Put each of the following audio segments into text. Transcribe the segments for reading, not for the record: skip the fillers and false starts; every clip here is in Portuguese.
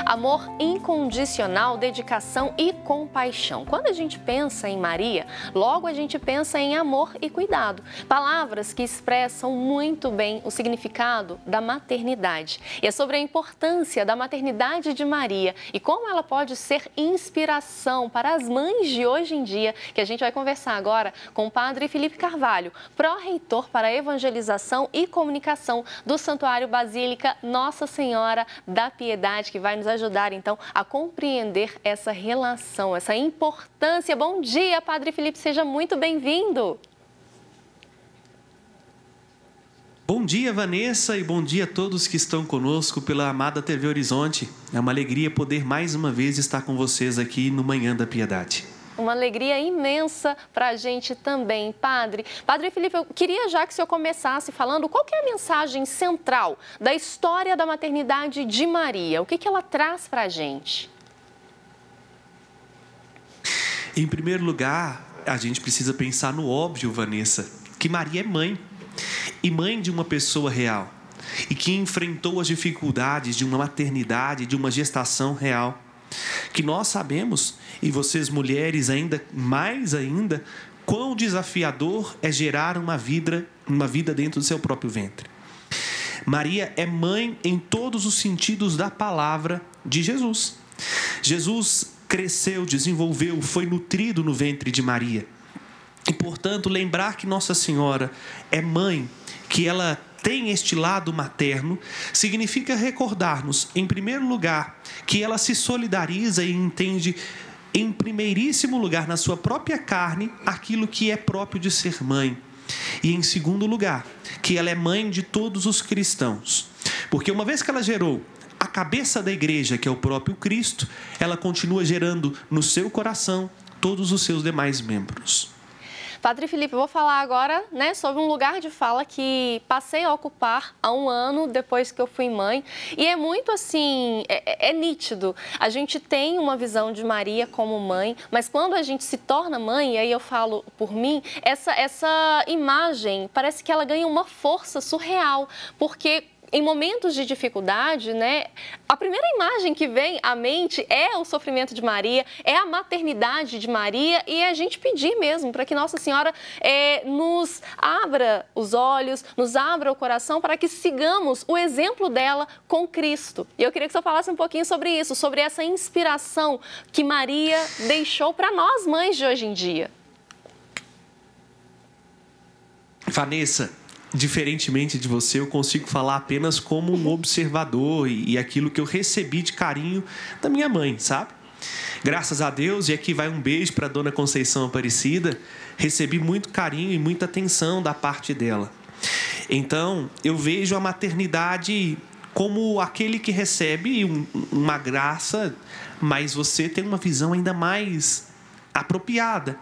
Amor incondicional, dedicação e compaixão. Quando a gente pensa em Maria, logo a gente pensa em amor e cuidado. Palavras que expressam muito bem o significado da maternidade. E é sobre a importância da maternidade de Maria e como ela pode ser inspiração para as mães de hoje em dia, que a gente vai conversar agora com o Padre Felipe Carvalho, pró-reitor para a evangelização e comunicação do Santuário Basílica Nossa Senhora da Piedade, que vai nos ajudar, então, a compreender essa relação, essa importância. Bom dia, Padre Felipe, seja muito bem-vindo. Bom dia, Vanessa, e bom dia a todos que estão conosco pela amada TV Horizonte. É uma alegria poder mais uma vez estar com vocês aqui no Manhã da Piedade. Uma alegria imensa para a gente também, Padre. Padre Felipe, eu queria já que o senhor começasse falando qual que é a mensagem central da história da maternidade de Maria. O que ela traz para a gente? Em primeiro lugar, a gente precisa pensar no óbvio, Vanessa, que Maria é mãe. E mãe de uma pessoa real. E que enfrentou as dificuldades de uma maternidade, de uma gestação real. Que nós sabemos, e vocês mulheres ainda mais ainda, quão desafiador é gerar uma vida dentro do seu próprio ventre. Maria é mãe em todos os sentidos da palavra de Jesus. Jesus cresceu, desenvolveu, foi nutrido no ventre de Maria. E, portanto, lembrar que Nossa Senhora é mãe, que ela tem este lado materno, significa recordar-nos, em primeiro lugar, que ela se solidariza e entende, em primeiríssimo lugar, na sua própria carne, aquilo que é próprio de ser mãe. E, em segundo lugar, que ela é mãe de todos os cristãos. Porque uma vez que ela gerou a cabeça da igreja, que é o próprio Cristo, ela continua gerando no seu coração todos os seus demais membros. Padre Felipe, eu vou falar agora, sobre um lugar de fala que passei a ocupar há um ano depois que eu fui mãe. E é muito assim, é nítido. A gente tem uma visão de Maria como mãe, mas quando a gente se torna mãe, e aí eu falo por mim, essa imagem parece que ela ganha uma força surreal, porque em momentos de dificuldade, a primeira imagem que vem à mente é o sofrimento de Maria, é a maternidade de Maria e a gente pedir mesmo para que Nossa Senhora nos abra os olhos, nos abra o coração para que sigamos o exemplo dela com Cristo. E eu queria que você falasse um pouquinho sobre isso, sobre essa inspiração que Maria deixou para nós mães de hoje em dia. Vanessa, diferentemente de você, eu consigo falar apenas como um observador e aquilo que eu recebi de carinho da minha mãe, sabe? Graças a Deus, e aqui vai um beijo para a Dona Conceição Aparecida, recebi muito carinho e muita atenção da parte dela. Então, eu vejo a maternidade como aquele que recebe uma graça, mas você tem uma visão ainda mais apropriada.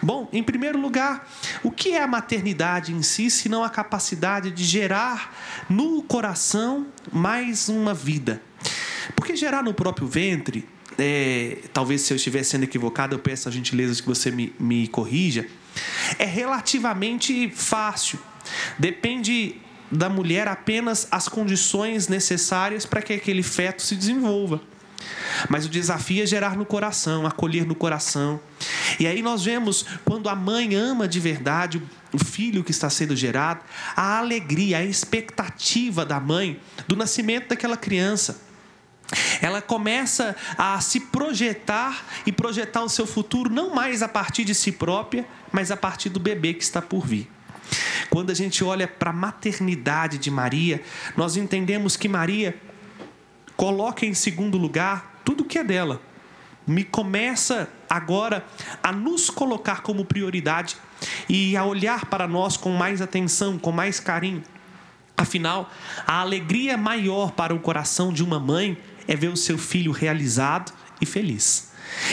Bom, em primeiro lugar, o que é a maternidade em si, senão a capacidade de gerar no coração mais uma vida? Porque gerar no próprio ventre, talvez se eu estiver sendo equivocado, eu peço a gentileza que você me corrija, é relativamente fácil. Depende da mulher apenas as condições necessárias para que aquele feto se desenvolva. Mas o desafio é gerar no coração, acolher no coração. E aí nós vemos, quando a mãe ama de verdade o filho que está sendo gerado, a alegria, a expectativa da mãe do nascimento daquela criança. Ela começa a se projetar e projetar o seu futuro não mais a partir de si própria, mas a partir do bebê que está por vir. Quando a gente olha para a maternidade de Maria, nós entendemos que Maria coloca em segundo lugar tudo que é dela. Me começa agora a nos colocar como prioridade e a olhar para nós com mais atenção, com mais carinho. Afinal, a alegria maior para o coração de uma mãe é ver o seu filho realizado e feliz.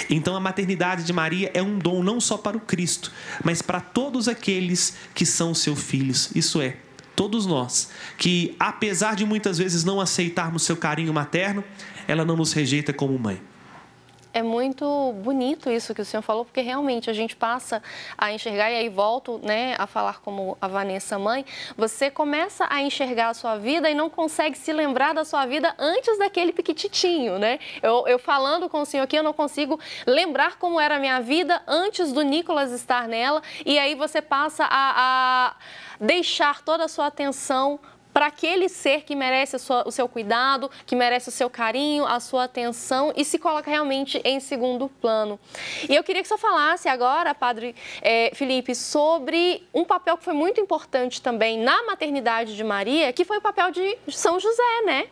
Então a maternidade de Maria é um dom não só para o Cristo, mas para todos aqueles que são seus filhos. Isso é, todos nós, que apesar de muitas vezes não aceitarmos seu carinho materno, ela não nos rejeita como mãe. É muito bonito isso que o senhor falou, porque realmente a gente passa a enxergar, e aí volto, né, a falar como a Vanessa mãe, você começa a enxergar a sua vida e não consegue se lembrar da sua vida antes daquele piquititinho, né? Eu falando com o senhor aqui, eu não consigo lembrar como era a minha vida antes do Nicolas estar nela, e aí você passa a deixar toda a sua atenção para aquele ser que merece o seu cuidado, que merece o seu carinho, a sua atenção e se coloca realmente em segundo plano. E eu queria que o senhor falasse agora, Padre Felipe, sobre um papel que foi muito importante também na maternidade de Maria, que foi o papel de São José, né?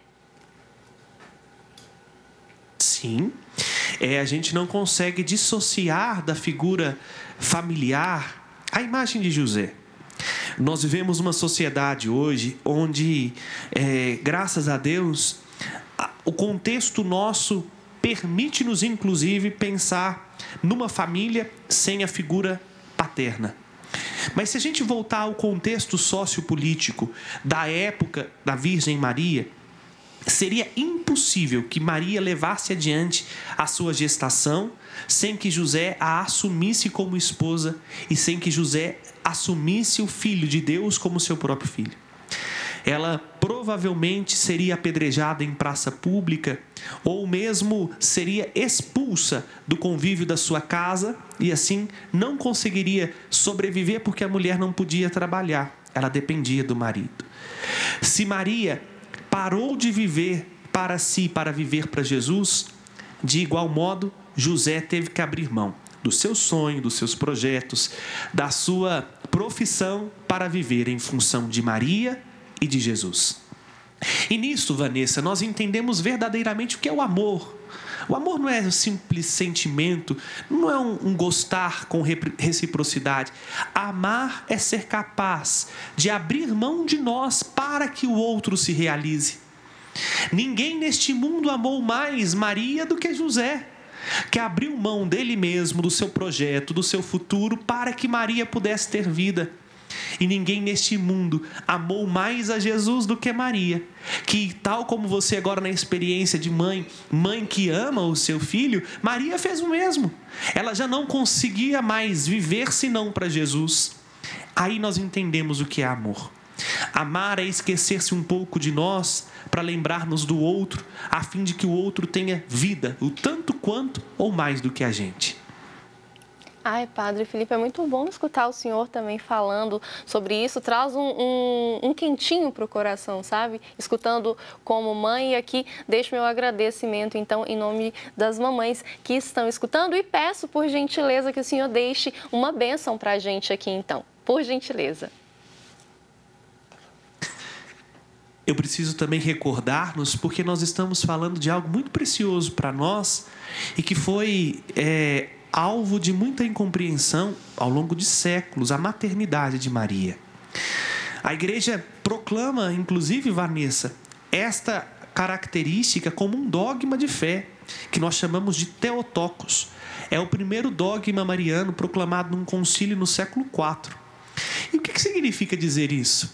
Sim, a gente não consegue dissociar da figura familiar a imagem de José. Nós vivemos uma sociedade hoje onde, graças a Deus, o contexto nosso permite-nos, inclusive, pensar numa família sem a figura paterna. Mas se a gente voltar ao contexto sociopolítico da época da Virgem Maria, seria impossível que Maria levasse adiante a sua gestação sem que José a assumisse como esposa e sem que José assumisse o Filho de Deus como seu próprio filho. Ela provavelmente seria apedrejada em praça pública ou mesmo seria expulsa do convívio da sua casa e assim não conseguiria sobreviver porque a mulher não podia trabalhar, ela dependia do marido. Se Maria parou de viver para si, para viver para Jesus, de igual modo, José teve que abrir mão do seu sonho, dos seus projetos, da sua profissão para viver em função de Maria e de Jesus. E nisso, Vanessa, nós entendemos verdadeiramente o que é o amor. O amor não é um simples sentimento, não é um gostar com reciprocidade. Amar é ser capaz de abrir mão de nós para que o outro se realize. Ninguém neste mundo amou mais Maria do que José, que abriu mão dele mesmo, do seu projeto, do seu futuro, para que Maria pudesse ter vida. E ninguém neste mundo amou mais a Jesus do que Maria, que tal como você agora na experiência de mãe que ama o seu filho, Maria fez o mesmo. Ela já não conseguia mais viver senão para Jesus. Aí nós entendemos o que é amor. Amar é esquecer-se um pouco de nós para lembrar-nos do outro, a fim de que o outro tenha vida, o tanto quanto ou mais do que a gente. Ai, Padre Felipe, é muito bom escutar o senhor também falando sobre isso. Traz um quentinho para o coração, sabe? Escutando como mãe. E aqui deixo meu agradecimento, então, em nome das mamães que estão escutando. E peço, por gentileza, que o senhor deixe uma bênção para a gente aqui, então. Por gentileza. Eu preciso também recordar-nos, porque nós estamos falando de algo muito precioso para nós e que foi alvo de muita incompreensão ao longo de séculos, a maternidade de Maria. A igreja proclama, inclusive, Vanessa, esta característica como um dogma de fé, que nós chamamos de Theotokos. É o primeiro dogma mariano proclamado num concílio no século IV. E o que significa dizer isso?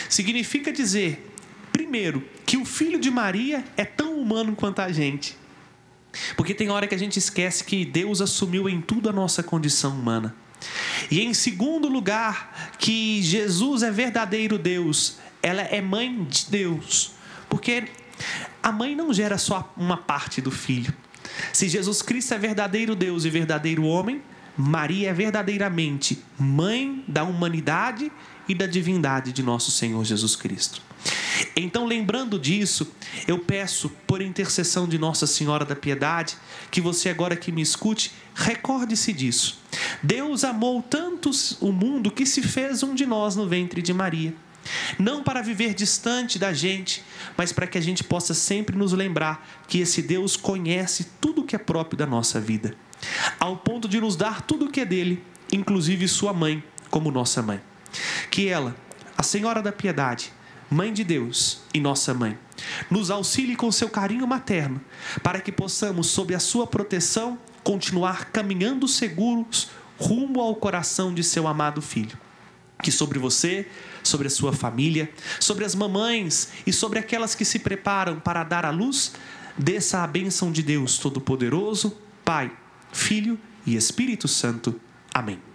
Significa dizer, primeiro, que o filho de Maria é tão humano quanto a gente. Porque tem hora que a gente esquece que Deus assumiu em tudo a nossa condição humana. E em segundo lugar, que Jesus é verdadeiro Deus. Ela é mãe de Deus. Porque a mãe não gera só uma parte do filho. Se Jesus Cristo é verdadeiro Deus e verdadeiro homem, Maria é verdadeiramente mãe da humanidade e da divindade de nosso Senhor Jesus Cristo. Então, lembrando disso, eu peço, por intercessão de Nossa Senhora da Piedade, que você agora que me escute, recorde-se disso. Deus amou tanto o mundo que se fez um de nós no ventre de Maria. Não para viver distante da gente, mas para que a gente possa sempre nos lembrar que esse Deus conhece tudo o que é próprio da nossa vida, ao ponto de nos dar tudo o que é dele, inclusive sua mãe, como nossa mãe. Que ela, a Senhora da Piedade, Mãe de Deus e nossa mãe, nos auxilie com seu carinho materno, para que possamos, sob a sua proteção, continuar caminhando seguros rumo ao coração de seu amado Filho. Que sobre você, sobre a sua família, sobre as mamães e sobre aquelas que se preparam para dar à luz, desça a bênção de Deus Todo-Poderoso, Pai, Filho e Espírito Santo. Amém.